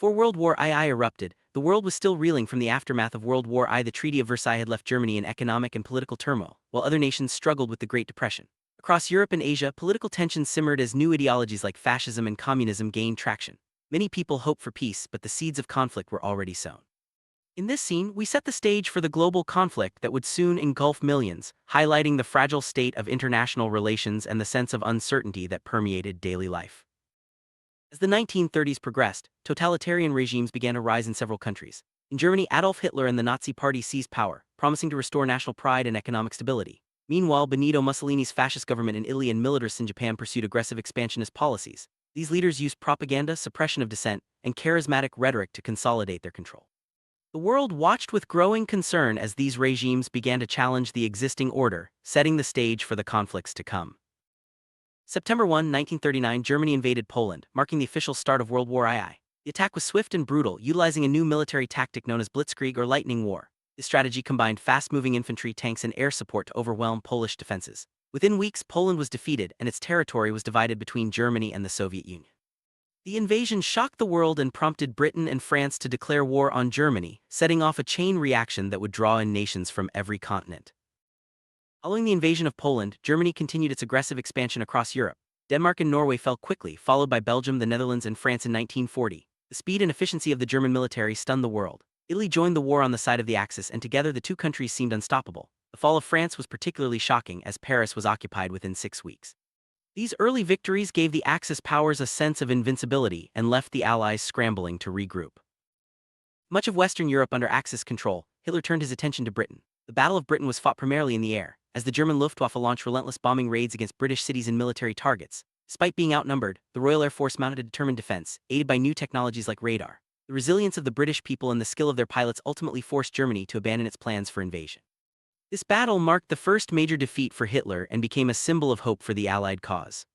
Before World War II erupted, the world was still reeling from the aftermath of World War I. The Treaty of Versailles had left Germany in economic and political turmoil, while other nations struggled with the Great Depression. Across Europe and Asia, political tensions simmered as new ideologies like fascism and communism gained traction. Many people hoped for peace, but the seeds of conflict were already sown. In this scene, we set the stage for the global conflict that would soon engulf millions, highlighting the fragile state of international relations and the sense of uncertainty that permeated daily life. As the 1930s progressed, totalitarian regimes began to rise in several countries. In Germany, Adolf Hitler and the Nazi Party seized power, promising to restore national pride and economic stability. Meanwhile, Benito Mussolini's fascist government in Italy and militarists in Japan pursued aggressive expansionist policies. These leaders used propaganda, suppression of dissent, and charismatic rhetoric to consolidate their control. The world watched with growing concern as these regimes began to challenge the existing order, setting the stage for the conflicts to come. September 1, 1939, Germany invaded Poland, marking the official start of World War II. The attack was swift and brutal, utilizing a new military tactic known as Blitzkrieg or lightning war. This strategy combined fast-moving infantry, tanks, and air support to overwhelm Polish defenses. Within weeks, Poland was defeated, and its territory was divided between Germany and the Soviet Union. The invasion shocked the world and prompted Britain and France to declare war on Germany, setting off a chain reaction that would draw in nations from every continent. Following the invasion of Poland, Germany continued its aggressive expansion across Europe. Denmark and Norway fell quickly, followed by Belgium, the Netherlands, and France in 1940. The speed and efficiency of the German military stunned the world. Italy joined the war on the side of the Axis, and together the two countries seemed unstoppable. The fall of France was particularly shocking, as Paris was occupied within 6 weeks. These early victories gave the Axis powers a sense of invincibility and left the Allies scrambling to regroup. Much of Western Europe under Axis control, Hitler turned his attention to Britain. The Battle of Britain was fought primarily in the air, as the German Luftwaffe launched relentless bombing raids against British cities and military targets. Despite being outnumbered, the Royal Air Force mounted a determined defense, aided by new technologies like radar. The resilience of the British people and the skill of their pilots ultimately forced Germany to abandon its plans for invasion. This battle marked the first major defeat for Hitler and became a symbol of hope for the Allied cause.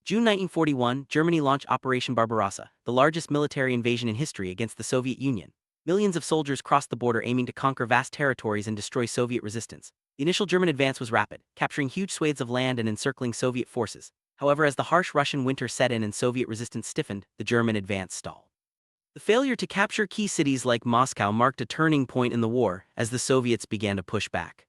June 1941, Germany launched Operation Barbarossa, the largest military invasion in history against the Soviet Union. Millions of soldiers crossed the border aiming to conquer vast territories and destroy Soviet resistance. The initial German advance was rapid, capturing huge swathes of land and encircling Soviet forces. However, as the harsh Russian winter set in and Soviet resistance stiffened, the German advance stalled. The failure to capture key cities like Moscow marked a turning point in the war as the Soviets began to push back.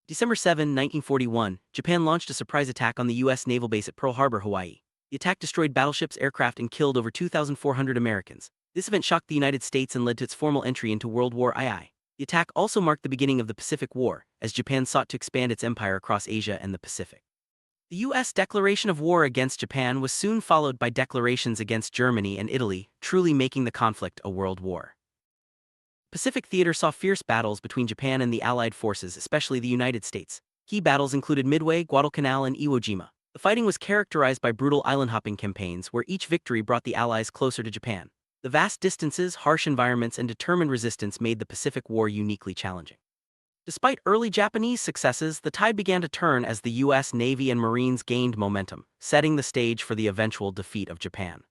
December 7, 1941, Japan launched a surprise attack on the U.S. naval base at Pearl Harbor, Hawaii. The attack destroyed battleships, aircraft, and killed over 2,400 Americans. This event shocked the United States and led to its formal entry into World War II. The attack also marked the beginning of the Pacific War, as Japan sought to expand its empire across Asia and the Pacific. The U.S. declaration of war against Japan was soon followed by declarations against Germany and Italy, truly making the conflict a world war. Pacific theater saw fierce battles between Japan and the Allied forces, especially the United States. Key battles included Midway, Guadalcanal, and Iwo Jima. The fighting was characterized by brutal island-hopping campaigns where each victory brought the Allies closer to Japan. The vast distances, harsh environments, and determined resistance made the Pacific War uniquely challenging. Despite early Japanese successes, the tide began to turn as the U.S. Navy and Marines gained momentum, setting the stage for the eventual defeat of Japan.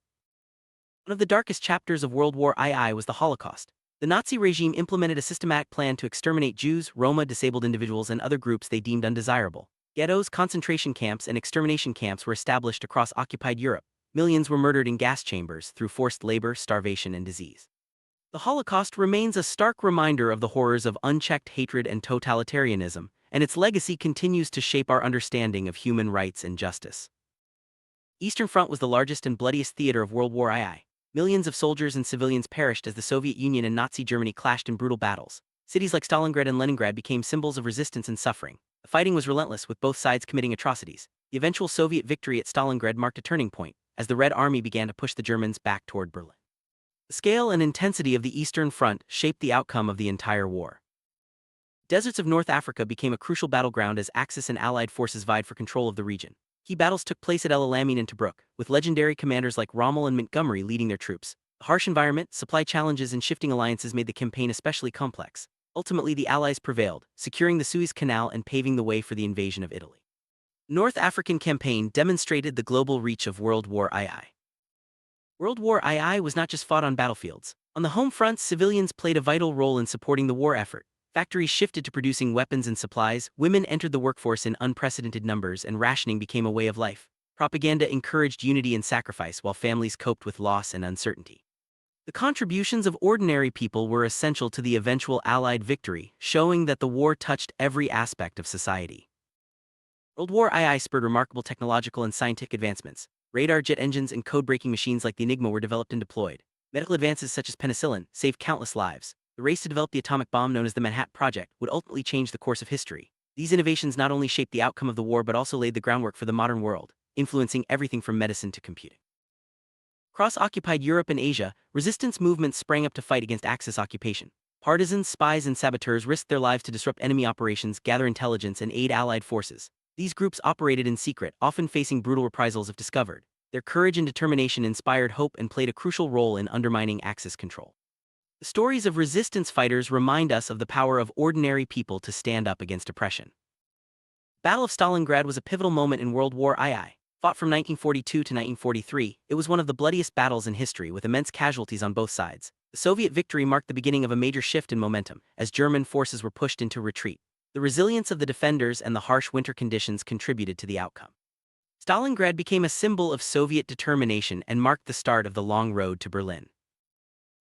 One of the darkest chapters of World War II was the Holocaust. The Nazi regime implemented a systematic plan to exterminate Jews, Roma, disabled individuals, and other groups they deemed undesirable. Ghettos, concentration camps, and extermination camps were established across occupied Europe. Millions were murdered in gas chambers through forced labor, starvation, and disease. The Holocaust remains a stark reminder of the horrors of unchecked hatred and totalitarianism, and its legacy continues to shape our understanding of human rights and justice. Eastern Front was the largest and bloodiest theater of World War II. Millions of soldiers and civilians perished as the Soviet Union and Nazi Germany clashed in brutal battles. Cities like Stalingrad and Leningrad became symbols of resistance and suffering. The fighting was relentless, with both sides committing atrocities. The eventual Soviet victory at Stalingrad marked a turning point, as the Red Army began to push the Germans back toward Berlin. The scale and intensity of the Eastern Front shaped the outcome of the entire war. Deserts of North Africa became a crucial battleground as Axis and Allied forces vied for control of the region. Key battles took place at El Alamein and Tobruk, with legendary commanders like Rommel and Montgomery leading their troops. The harsh environment, supply challenges, and shifting alliances made the campaign especially complex. Ultimately, the Allies prevailed, securing the Suez Canal and paving the way for the invasion of Italy. The North African campaign demonstrated the global reach of World War II. World War II was not just fought on battlefields. On the home front, civilians played a vital role in supporting the war effort. Factories shifted to producing weapons and supplies, women entered the workforce in unprecedented numbers, and rationing became a way of life. Propaganda encouraged unity and sacrifice while families coped with loss and uncertainty. The contributions of ordinary people were essential to the eventual Allied victory, showing that the war touched every aspect of society. World War II spurred remarkable technological and scientific advancements. Radar jet engines and code-breaking machines like the Enigma were developed and deployed. Medical advances such as penicillin saved countless lives. The race to develop the atomic bomb, known as the Manhattan Project, would ultimately change the course of history. These innovations not only shaped the outcome of the war but also laid the groundwork for the modern world, influencing everything from medicine to computing. Across occupied Europe and Asia, resistance movements sprang up to fight against Axis occupation. Partisans, spies, and saboteurs risked their lives to disrupt enemy operations, gather intelligence, and aid Allied forces. These groups operated in secret, often facing brutal reprisals if discovered. Their courage and determination inspired hope and played a crucial role in undermining Axis control. The stories of resistance fighters remind us of the power of ordinary people to stand up against oppression. The Battle of Stalingrad was a pivotal moment in World War II. Fought from 1942 to 1943, it was one of the bloodiest battles in history with immense casualties on both sides. The Soviet victory marked the beginning of a major shift in momentum, as German forces were pushed into retreat. The resilience of the defenders and the harsh winter conditions contributed to the outcome. Stalingrad became a symbol of Soviet determination and marked the start of the long road to Berlin.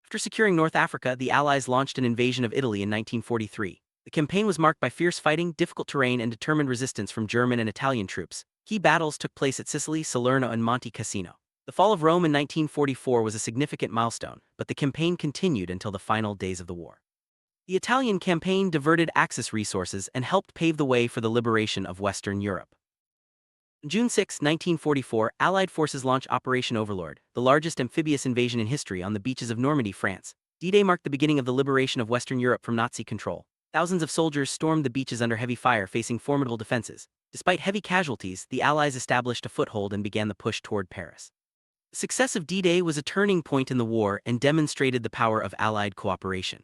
After securing North Africa, the Allies launched an invasion of Italy in 1943. The campaign was marked by fierce fighting, difficult terrain, and determined resistance from German and Italian troops. Key battles took place at Sicily, Salerno, and Monte Cassino. The fall of Rome in 1944 was a significant milestone, but the campaign continued until the final days of the war. The Italian campaign diverted Axis resources and helped pave the way for the liberation of Western Europe. On June 6, 1944, Allied forces launched Operation Overlord, the largest amphibious invasion in history, on the beaches of Normandy, France. D-Day marked the beginning of the liberation of Western Europe from Nazi control. Thousands of soldiers stormed the beaches under heavy fire, facing formidable defenses. Despite heavy casualties, the Allies established a foothold and began the push toward Paris. The success of D-Day was a turning point in the war and demonstrated the power of Allied cooperation.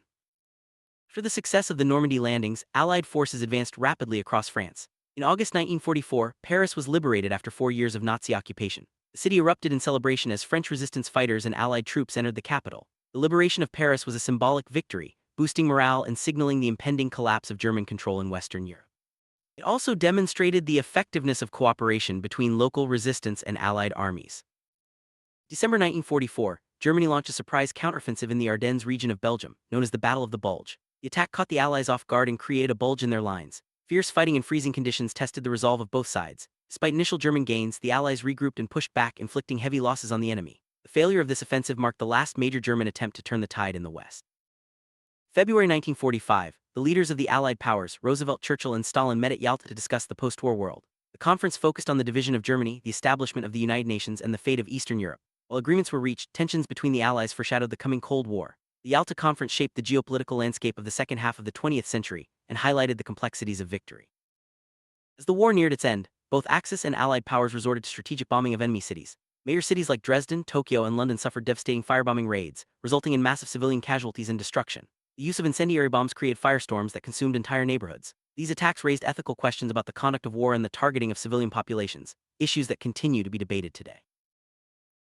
After the success of the Normandy landings, Allied forces advanced rapidly across France. In August 1944, Paris was liberated after 4 years of Nazi occupation. The city erupted in celebration as French resistance fighters and Allied troops entered the capital. The liberation of Paris was a symbolic victory, boosting morale and signaling the impending collapse of German control in Western Europe. It also demonstrated the effectiveness of cooperation between local resistance and Allied armies. December 1944, Germany launched a surprise counteroffensive in the Ardennes region of Belgium, known as the Battle of the Bulge. The attack caught the Allies off guard and created a bulge in their lines. Fierce fighting and freezing conditions tested the resolve of both sides. Despite initial German gains, the Allies regrouped and pushed back, inflicting heavy losses on the enemy. The failure of this offensive marked the last major German attempt to turn the tide in the West. February 1945, the leaders of the Allied powers, Roosevelt, Churchill, and Stalin, met at Yalta to discuss the post-war world. The conference focused on the division of Germany, the establishment of the United Nations, and the fate of Eastern Europe. While agreements were reached, tensions between the Allies foreshadowed the coming Cold War. The Yalta Conference shaped the geopolitical landscape of the second half of the 20th century and highlighted the complexities of victory. As the war neared its end, both Axis and Allied powers resorted to strategic bombing of enemy cities. Major cities like Dresden, Tokyo, and London suffered devastating firebombing raids, resulting in massive civilian casualties and destruction. The use of incendiary bombs created firestorms that consumed entire neighborhoods. These attacks raised ethical questions about the conduct of war and the targeting of civilian populations, issues that continue to be debated today.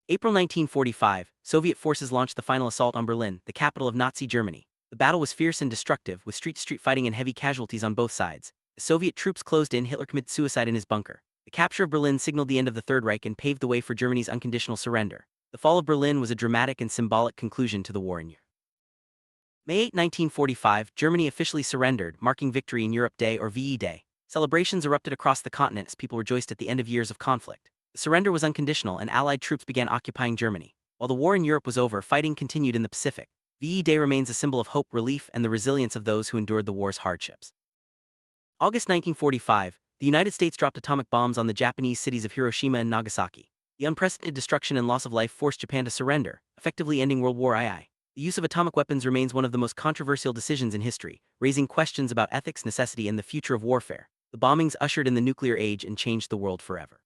April 1945, Soviet forces launched the final assault on Berlin, the capital of Nazi Germany. The battle was fierce and destructive, with street-to-street fighting and heavy casualties on both sides. As Soviet troops closed in, Hitler committed suicide in his bunker. The capture of Berlin signaled the end of the Third Reich and paved the way for Germany's unconditional surrender. The fall of Berlin was a dramatic and symbolic conclusion to the war in Europe. May 8, 1945, Germany officially surrendered, marking Victory in Europe Day or VE Day. Celebrations erupted across the continent as people rejoiced at the end of years of conflict. The surrender was unconditional and Allied troops began occupying Germany. While the war in Europe was over, fighting continued in the Pacific. VE Day remains a symbol of hope, relief, and the resilience of those who endured the war's hardships. August 1945, the United States dropped atomic bombs on the Japanese cities of Hiroshima and Nagasaki. The unprecedented destruction and loss of life forced Japan to surrender, effectively ending World War II. The use of atomic weapons remains one of the most controversial decisions in history, raising questions about ethics, necessity, and the future of warfare. The bombings ushered in the nuclear age and changed the world forever.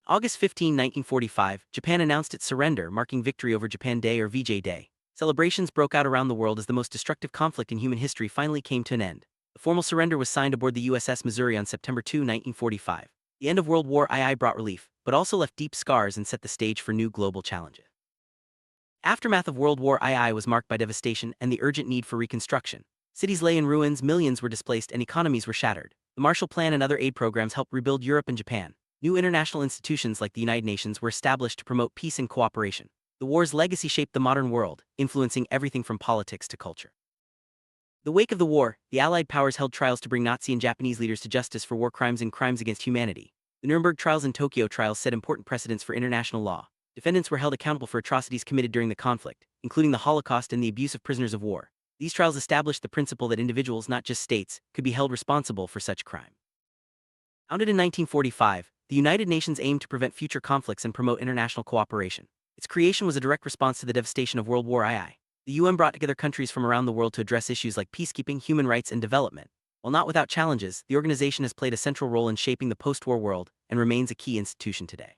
August 15, 1945, Japan announced its surrender, marking Victory over Japan Day or VJ Day. Celebrations broke out around the world as the most destructive conflict in human history finally came to an end. The formal surrender was signed aboard the USS Missouri on September 2, 1945. The end of World War II brought relief, but also left deep scars and set the stage for new global challenges. Aftermath of World War II was marked by devastation and the urgent need for reconstruction. Cities lay in ruins, millions were displaced, and economies were shattered. The Marshall Plan and other aid programs helped rebuild Europe and Japan. New international institutions like the United Nations were established to promote peace and cooperation. The war's legacy shaped the modern world, influencing everything from politics to culture. The wake of the war, the Allied powers held trials to bring Nazi and Japanese leaders to justice for war crimes and crimes against humanity. The Nuremberg trials and Tokyo trials set important precedents for international law. Defendants were held accountable for atrocities committed during the conflict, including the Holocaust and the abuse of prisoners of war. These trials established the principle that individuals, not just states, could be held responsible for such crime. Founded in 1945, the United Nations aimed to prevent future conflicts and promote international cooperation. Its creation was a direct response to the devastation of World War II. The UN brought together countries from around the world to address issues like peacekeeping, human rights, and development. While not without challenges, the organization has played a central role in shaping the post-war world and remains a key institution today.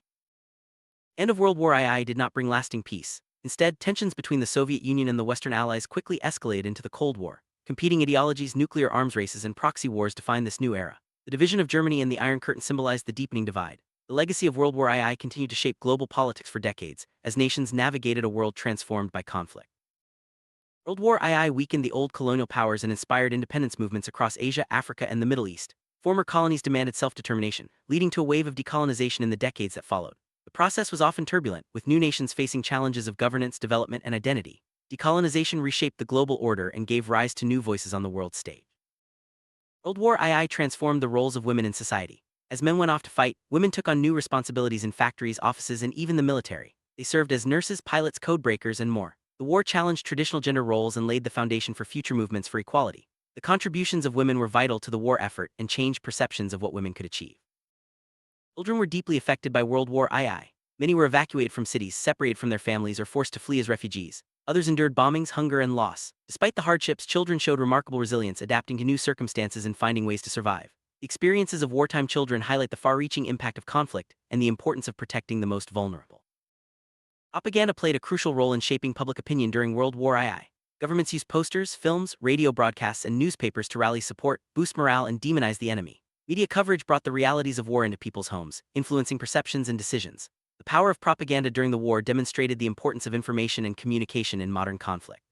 End of World War II did not bring lasting peace. Instead, tensions between the Soviet Union and the Western Allies quickly escalated into the Cold War. Competing ideologies, nuclear arms races, and proxy wars defined this new era. The division of Germany and the Iron Curtain symbolized the deepening divide. The legacy of World War II continued to shape global politics for decades, as nations navigated a world transformed by conflict. World War II weakened the old colonial powers and inspired independence movements across Asia, Africa, and the Middle East. Former colonies demanded self-determination, leading to a wave of decolonization in the decades that followed. The process was often turbulent, with new nations facing challenges of governance, development, and identity. Decolonization reshaped the global order and gave rise to new voices on the world stage. World War II transformed the roles of women in society. As men went off to fight, women took on new responsibilities in factories, offices, and even the military. They served as nurses, pilots, codebreakers, and more. The war challenged traditional gender roles and laid the foundation for future movements for equality. The contributions of women were vital to the war effort and changed perceptions of what women could achieve. Children were deeply affected by World War II. Many were evacuated from cities, separated from their families, or forced to flee as refugees. Others endured bombings, hunger, and loss. Despite the hardships, children showed remarkable resilience, adapting to new circumstances and finding ways to survive. The experiences of wartime children highlight the far-reaching impact of conflict and the importance of protecting the most vulnerable. Propaganda played a crucial role in shaping public opinion during World War II. Governments used posters, films, radio broadcasts, and newspapers to rally support, boost morale, and demonize the enemy. Media coverage brought the realities of war into people's homes, influencing perceptions and decisions. The power of propaganda during the war demonstrated the importance of information and communication in modern conflict.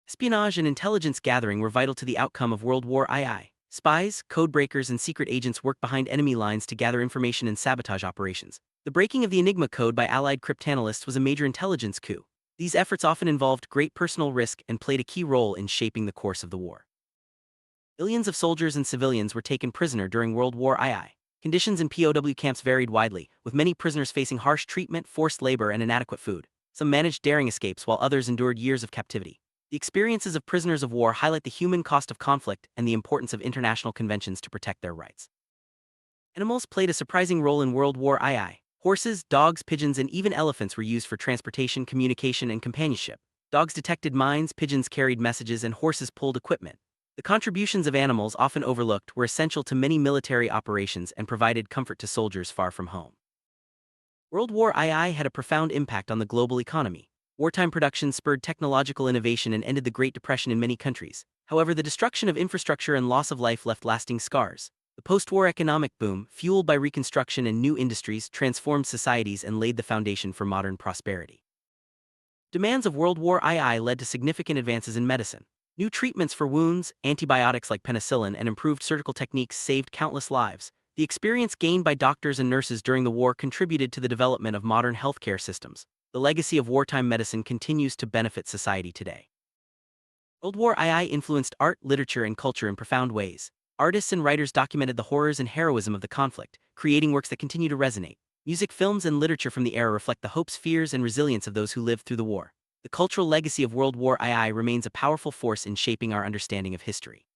Espionage and intelligence gathering were vital to the outcome of World War II. Spies, codebreakers, and secret agents worked behind enemy lines to gather information and sabotage operations. The breaking of the Enigma code by Allied cryptanalysts was a major intelligence coup. These efforts often involved great personal risk and played a key role in shaping the course of the war. Millions of soldiers and civilians were taken prisoner during World War II. Conditions in POW camps varied widely, with many prisoners facing harsh treatment, forced labor, and inadequate food. Some managed daring escapes while others endured years of captivity. The experiences of prisoners of war highlight the human cost of conflict and the importance of international conventions to protect their rights. Animals played a surprising role in World War II. Horses, dogs, pigeons, and even elephants were used for transportation, communication, and companionship. Dogs detected mines, pigeons carried messages, and horses pulled equipment. The contributions of animals, often overlooked, were essential to many military operations and provided comfort to soldiers far from home. World War II had a profound impact on the global economy. Wartime production spurred technological innovation and ended the Great Depression in many countries. However, the destruction of infrastructure and loss of life left lasting scars. The post-war economic boom, fueled by Reconstruction and new industries, transformed societies and laid the foundation for modern prosperity. Demands of World War II led to significant advances in medicine. New treatments for wounds, antibiotics like penicillin, and improved surgical techniques saved countless lives. The experience gained by doctors and nurses during the war contributed to the development of modern healthcare systems. The legacy of wartime medicine continues to benefit society today. World War II influenced art, literature, and culture in profound ways. Artists and writers documented the horrors and heroism of the conflict, creating works that continue to resonate. Music, films, and literature from the era reflect the hopes, fears, and resilience of those who lived through the war. The cultural legacy of World War II remains a powerful force in shaping our understanding of history.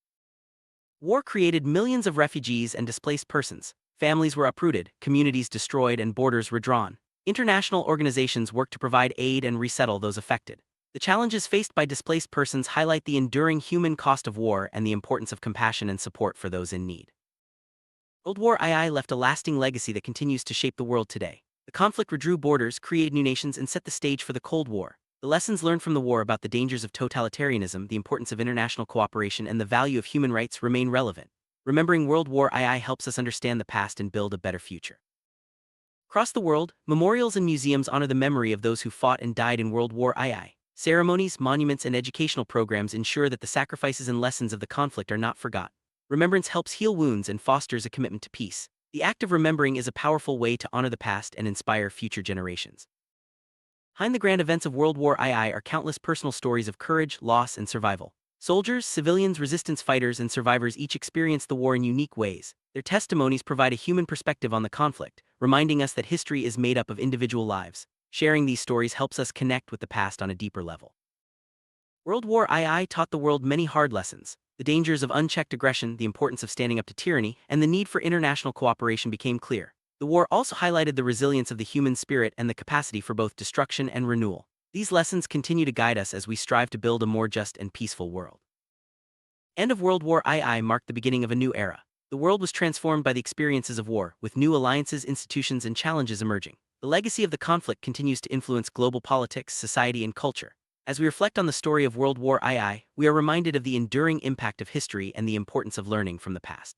War created millions of refugees and displaced persons. Families were uprooted, communities destroyed, and borders redrawn. International organizations worked to provide aid and resettle those affected. The challenges faced by displaced persons highlight the enduring human cost of war and the importance of compassion and support for those in need. World War II left a lasting legacy that continues to shape the world today. The conflict redrew borders, created new nations, and set the stage for the Cold War. The lessons learned from the war about the dangers of totalitarianism, the importance of international cooperation, and the value of human rights remain relevant. Remembering World War II helps us understand the past and build a better future. Across the world, memorials and museums honor the memory of those who fought and died in World War II. Ceremonies, monuments, and educational programs ensure that the sacrifices and lessons of the conflict are not forgotten. Remembrance helps heal wounds and fosters a commitment to peace. The act of remembering is a powerful way to honor the past and inspire future generations. Behind the grand events of World War II are countless personal stories of courage, loss, and survival. Soldiers, civilians, resistance fighters, and survivors each experienced the war in unique ways. Their testimonies provide a human perspective on the conflict, reminding us that history is made up of individual lives. Sharing these stories helps us connect with the past on a deeper level. World War II taught the world many hard lessons. The dangers of unchecked aggression, the importance of standing up to tyranny, and the need for international cooperation became clear. The war also highlighted the resilience of the human spirit and the capacity for both destruction and renewal. These lessons continue to guide us as we strive to build a more just and peaceful world. End of World War II marked the beginning of a new era. The world was transformed by the experiences of war, with new alliances, institutions, and challenges emerging. The legacy of the conflict continues to influence global politics, society, and culture. As we reflect on the story of World War II, we are reminded of the enduring impact of history and the importance of learning from the past.